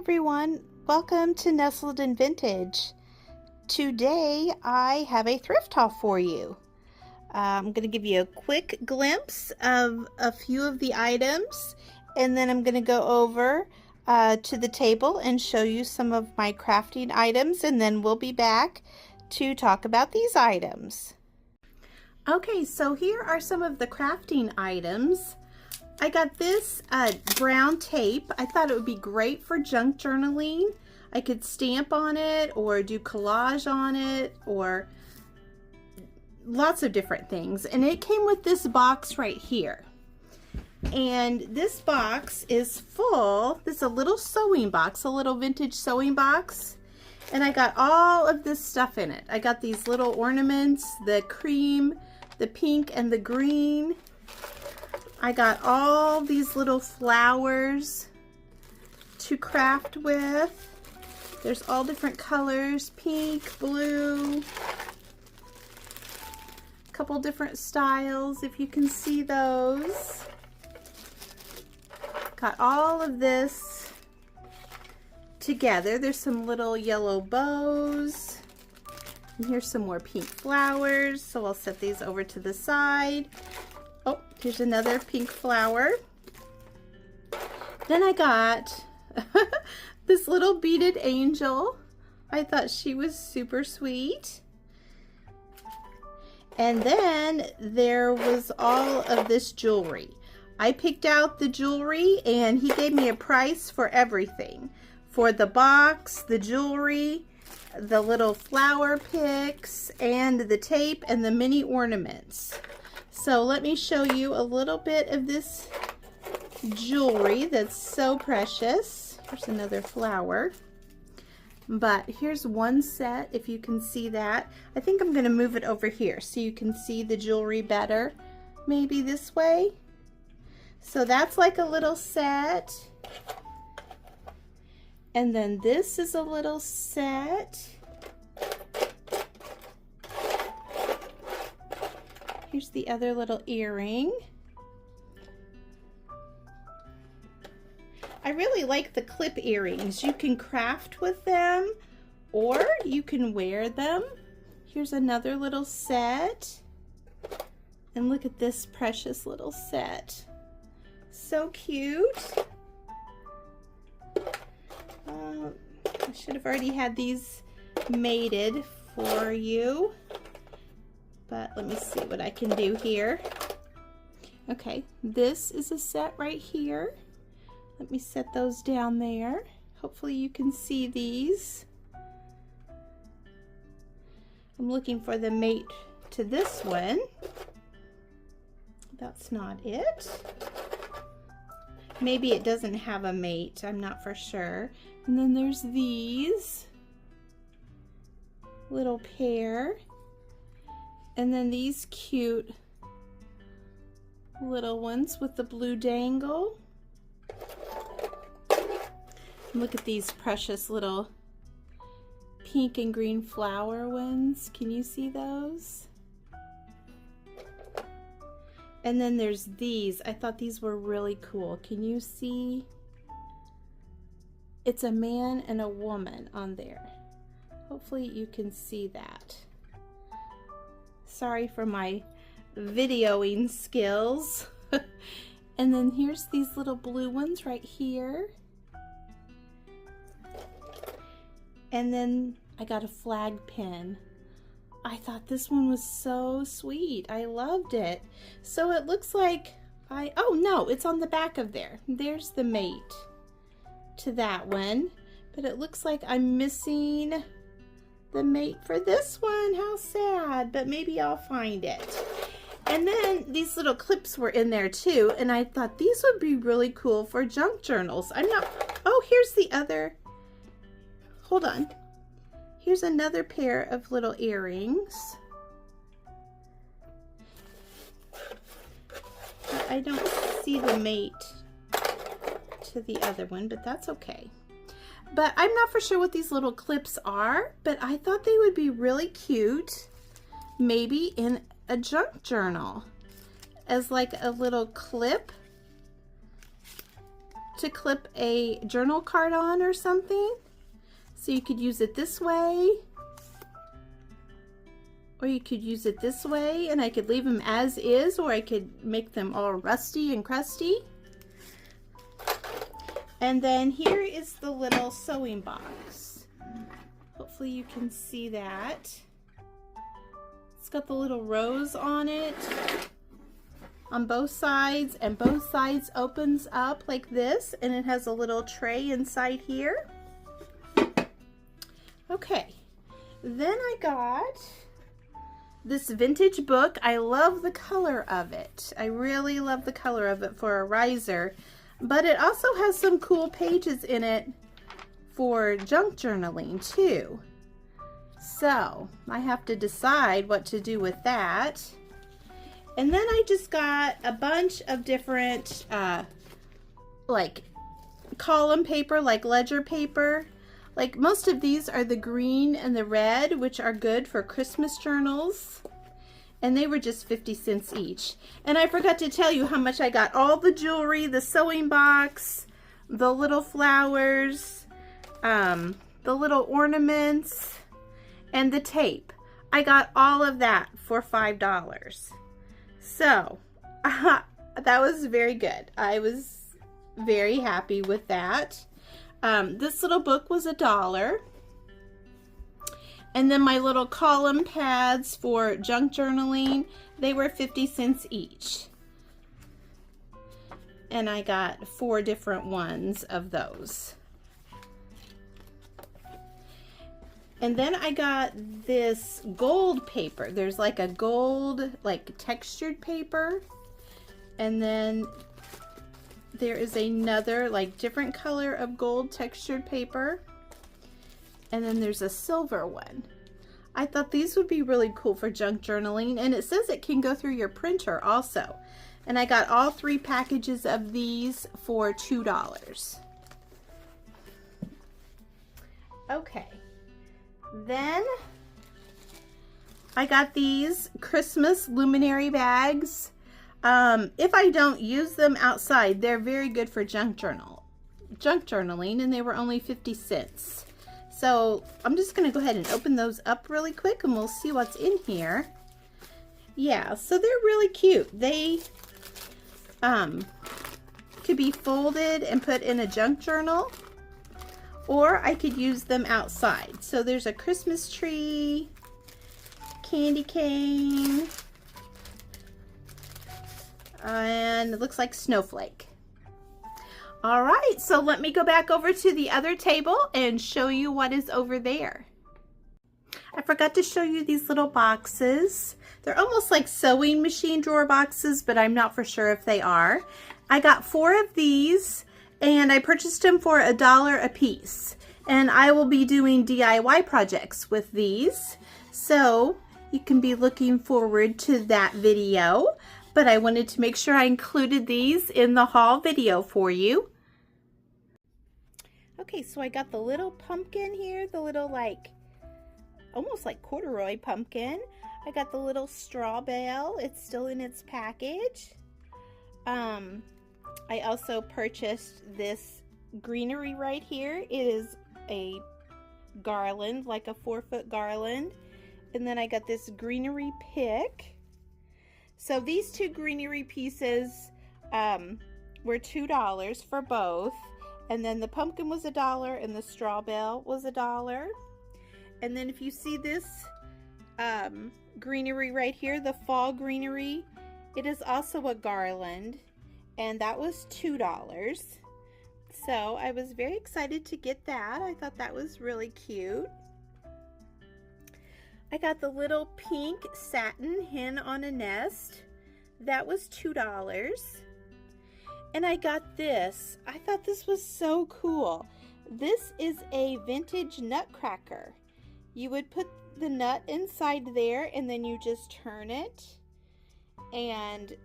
everyone, welcome to Nestled in Vintage. Today I have a thrift haul for you. I'm going to give you a quick glimpse of a few of the items, and then I'm going to go over to the table and show you some of my crafting items, and then we'll be back to talk about these items. Okay, so here are some of the crafting items. I got this brown tape. I thought it would be great for junk journaling. I could stamp on it or do collage on it or lots of different things. And it came with this box right here. And this box is full. This is a little sewing box, a little vintage sewing box. And I got all of this stuff in it. I got these little ornaments, the cream, the pink, and the green. I got all these little flowers to craft with. There's all different colors, pink, blue, a couple different styles if you can see those. Got all of this together. There's some little yellow bows. And here's some more pink flowers, so I'll set these over to the side. Oh, here's another pink flower. Then I got this little beaded angel. I thought she was super sweet. And then there was all of this jewelry. I picked out the jewelry and he gave me a price for everything. For the box, the jewelry, the little flower picks, and the tape and the mini ornaments. So let me show you a little bit of this jewelry that's so precious. Here's another flower. But here's one set, if you can see that. I think I'm going to move it over here so you can see the jewelry better. Maybe this way. So that's like a little set. And then this is a little set. Here's the other little earring. I really like the clip earrings. You can craft with them or you can wear them. Here's another little set. And look at this precious little set. So cute. I should have already had these mated for you. But let me see what I can do here. Okay, this is a set right here. Let me set those down there. Hopefully you can see these. I'm looking for the mate to this one. That's not it. Maybe it doesn't have a mate, I'm not for sure. And then there's these little pair. And then these cute little ones with the blue dangle. Look at these precious little pink and green flower ones. Can you see those? And then there's these. I thought these were really cool. Can you see? It's a man and a woman on there. Hopefully you can see that. Sorry for my videoing skills. And then here's these little blue ones right here. And then I got a flag pin. I thought this one was so sweet. I loved it. So it looks like oh no, it's on the back of there. There's the mate to that one. But it looks like I'm missing the mate for this one. How sad, but maybe I'll find it. And then these little clips were in there too, and I thought these would be really cool for junk journals. Oh, here's the other. Hold on. Here's another pair of little earrings. I don't see the mate to the other one, but that's okay. But I'm not for sure what these little clips are, but I thought they would be really cute, maybe in a junk journal, as like a little clip. to clip a journal card on or something. So you could use it this way, or you could use it this way, and I could leave them as is, or I could make them all rusty and crusty. And then here is the little sewing box. Hopefully you can see that. It's got the little rose on it on both sides, and both sides opens up like this, and it has a little tray inside here. Okay, then I got this vintage book. I love the color of it. I really love the color of it for a riser, but it also has some cool pages in it for junk journaling too. So I have to decide what to do with that. And then I just got a bunch of different like column paper, like ledger paper. Like most of these are the green and the red, which are good for Christmas journals. And they were just 50 cents each. And I forgot to tell you how much I got all the jewelry, the sewing box, the little flowers, the little ornaments, and the tape. I got all of that for $5. So that was very good. I was very happy with that. This little book was $1. And then my little column pads for junk journaling, they were 50 cents each. And I got 4 different ones of those. And then I got this gold paper. There's like a gold, like textured paper. And then there is another like different color of gold textured paper. And then there's a silver one. I thought these would be really cool for junk journaling. And it says it can go through your printer also. And I got all 3 packages of these for $2. Okay. Then I got these Christmas luminary bags. If I don't use them outside, they're very good for junk journaling, and they were only 50 cents. So I'm just going to go ahead and open those up really quick, and we'll see what's in here. Yeah, so they're really cute. They could be folded and put in a junk journal, or I could use them outside. So there's a Christmas tree, candy cane, and it looks like snowflake. All right, so let me go back over to the other table and show you what is over there. I forgot to show you these little boxes. They're almost like sewing machine drawer boxes, but I'm not for sure if they are. I got 4 of these, and I purchased them for $1 a piece. And I will be doing DIY projects with these, so you can be looking forward to that video. But I wanted to make sure I included these in the haul video for you. Okay, so I got the little pumpkin here, the little like, almost like corduroy pumpkin. I got the little straw bale. It's still in its package. I also purchased this greenery right here. It is a garland, like a 4-foot garland. And then I got this greenery pick. So these 2 greenery pieces were $2 for both. And then the pumpkin was $1 and the straw bale was $1. And then if you see this greenery right here, the fall greenery, it is also a garland, and that was $2. So I was very excited to get that. I thought that was really cute. I got the little pink satin hen on a nest. That was $2. And I got this. I thought this was so cool. This is a vintage nutcracker. You would put the nut inside there, and then you just turn it, and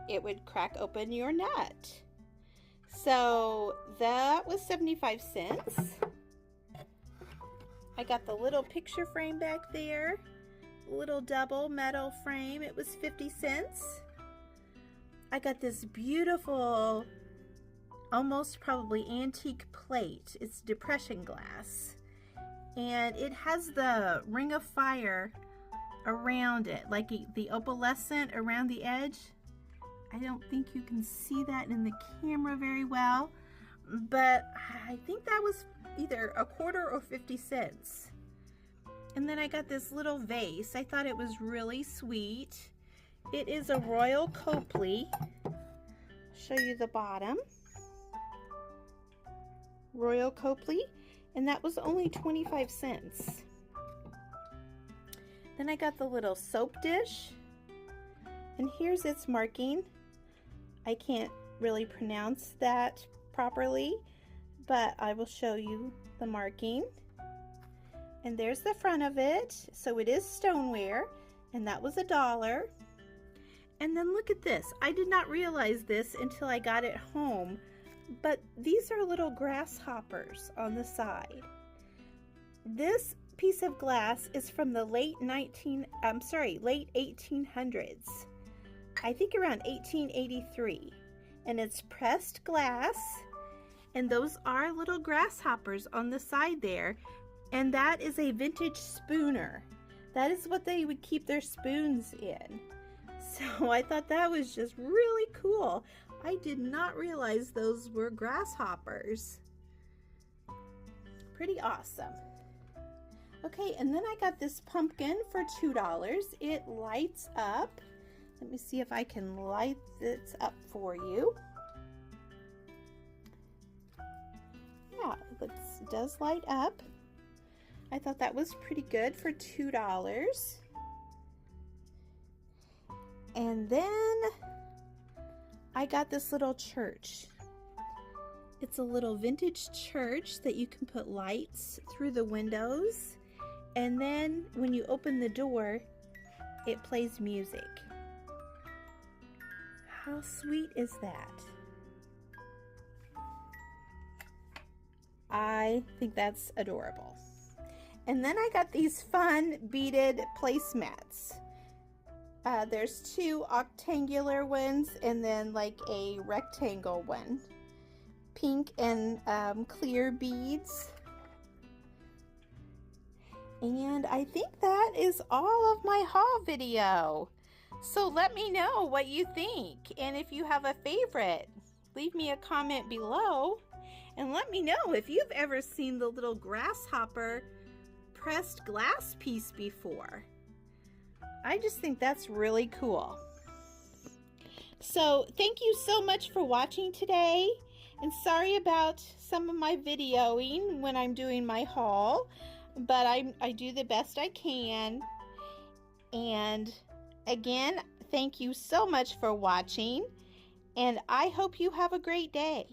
it would crack open your nut. So that was 75 cents. I got the little picture frame back there, little double metal frame. It was 50 cents. I got this beautiful almost probably antique plate. It's depression glass. And it has the ring of fire around it, like the opalescent around the edge. I don't think you can see that in the camera very well, but I think that was either a quarter or 50 cents. And then I got this little vase. I thought it was really sweet. It is a Royal Copley. I'll show you the bottom. Royal Copley, and that was only 25 cents. Then I got the little soap dish, and here's its marking. I can't really pronounce that properly, but I will show you the marking. And there's the front of it. So it is stoneware, and that was $1. And then look at this. I did not realize this until I got it home, but these are little grasshoppers on the side. This piece of glass is from the late 1800s. I think around 1883. And it's pressed glass, and those are little grasshoppers on the side there. And that is a vintage spooner. That is what they would keep their spoons in. So I thought that was just really cool. I did not realize those were grasshoppers. Pretty awesome. Okay, and then I got this pumpkin for $2. It lights up. Let me see if I can light this up for you. Yeah, it does light up. I thought that was pretty good for $2. And then I got this little church. It's a little vintage church that you can put lights through the windows. And then when you open the door, it plays music. How sweet is that? I think that's adorable. And then I got these fun beaded placemats. There's two octangular ones and then like a rectangle one. Pink and clear beads. And I think that is all of my haul video. So let me know what you think. And if you have a favorite, leave me a comment below. And let me know if you've ever seen the little grasshopper pressed glass piece before. I just think that's really cool. So thank you so much for watching today. And sorry about some of my videoing when I'm doing my haul, but I do the best I can. And again, thank you so much for watching, and I hope you have a great day.